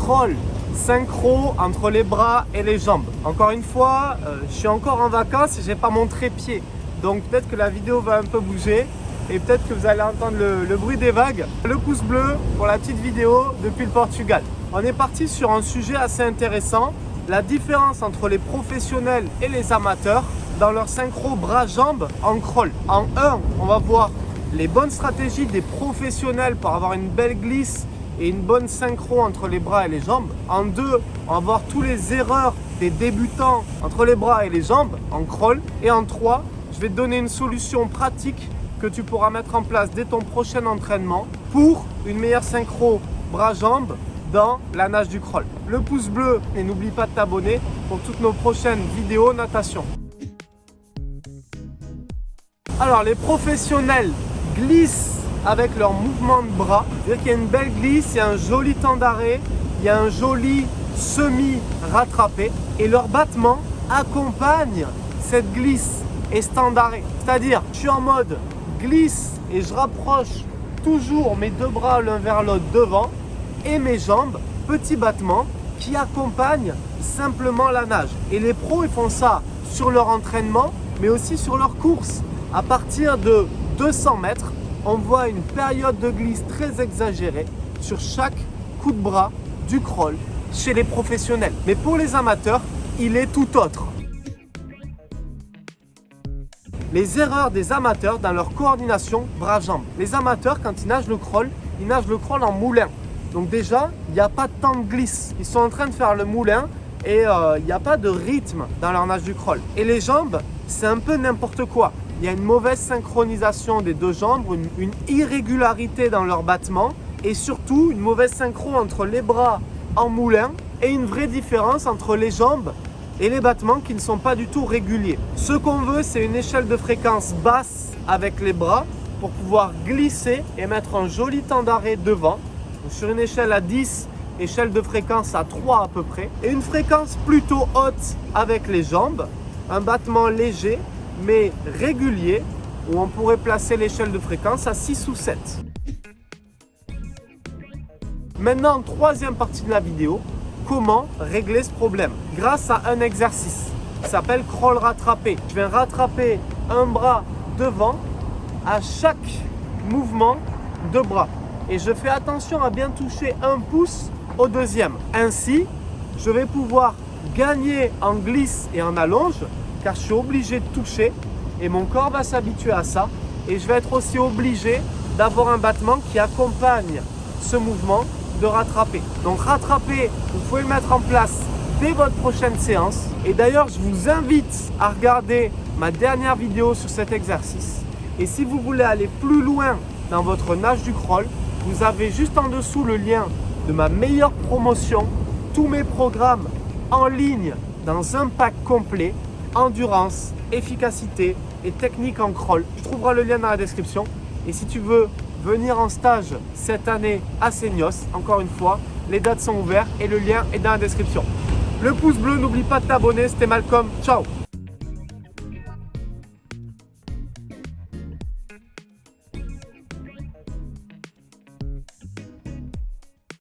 crawl synchro entre les bras et les jambes. Encore une fois, je suis encore en vacances et j'ai pas mon trépied. Donc peut-être que la vidéo va un peu bouger et peut-être que vous allez entendre le bruit des vagues. Le pouce bleu pour la petite vidéo depuis le Portugal. On est parti sur un sujet assez intéressant, la différence entre les professionnels et les amateurs dans leur synchro bras-jambes en crawl. En 1, on va voir les bonnes stratégies des professionnels pour avoir une belle glisse et une bonne synchro entre les bras et les jambes. En 2, on va voir toutes les erreurs des débutants entre les bras et les jambes en crawl. Et en 3, je vais te donner une solution pratique que tu pourras mettre en place dès ton prochain entraînement pour une meilleure synchro bras-jambes dans la nage du crawl. Le pouce bleu et n'oublie pas de t'abonner pour toutes nos prochaines vidéos natation. Alors les professionnels glissent avec leur mouvement de bras, c'est-à-dire qu'il y a une belle glisse, il y a un joli temps d'arrêt, il y a un joli semi-rattrapé et leur battement accompagne cette glisse et ce temps d'arrêt. C'est-à-dire, je suis en mode glisse et je rapproche toujours mes deux bras l'un vers l'autre devant et mes jambes, petit battement qui accompagne simplement la nage. Et les pros, ils font ça sur leur entraînement, mais aussi sur leur course. À partir de 200 mètres, on voit une période de glisse très exagérée sur chaque coup de bras du crawl chez les professionnels. Mais pour les amateurs, il est tout autre. Les erreurs des amateurs dans leur coordination bras-jambes. Les amateurs, quand ils nagent le crawl en moulin. Donc déjà, il n'y a pas de temps de glisse. Ils sont en train de faire le moulin et il n'y a pas de rythme dans leur nage du crawl. Et les jambes, c'est un peu n'importe quoi. Il y a une mauvaise synchronisation des deux jambes, une irrégularité dans leur battement et surtout une mauvaise synchro entre les bras en moulin et une vraie différence entre les jambes et les battements qui ne sont pas du tout réguliers. Ce qu'on veut, c'est une échelle de fréquence basse avec les bras pour pouvoir glisser et mettre un joli temps d'arrêt devant. Donc sur une échelle à 10, échelle de fréquence à 3 à peu près. Et une fréquence plutôt haute avec les jambes, un battement léger mais régulier où on pourrait placer l'échelle de fréquence à 6 ou 7. Maintenant, troisième partie de la vidéo, comment régler ce problème grâce à un exercice qui s'appelle crawl rattrapé. Je vais rattraper un bras devant à chaque mouvement de bras et je fais attention à bien toucher un pouce au deuxième. Ainsi, je vais pouvoir gagner en glisse et en allonge car je suis obligé de toucher et mon corps va s'habituer à ça et je vais être aussi obligé d'avoir un battement qui accompagne ce mouvement de rattraper. Donc rattraper, vous pouvez le mettre en place dès votre prochaine séance et d'ailleurs je vous invite à regarder ma dernière vidéo sur cet exercice et si vous voulez aller plus loin dans votre nage du crawl, vous avez juste en dessous le lien de ma meilleure promotion, tous mes programmes en ligne dans un pack complet, endurance, efficacité et technique en crawl. Tu trouveras le lien dans la description. Et si tu veux venir en stage cette année à Seignos, encore une fois, les dates sont ouvertes et le lien est dans la description. Le pouce bleu, n'oublie pas de t'abonner. C'était Malcolm. Ciao!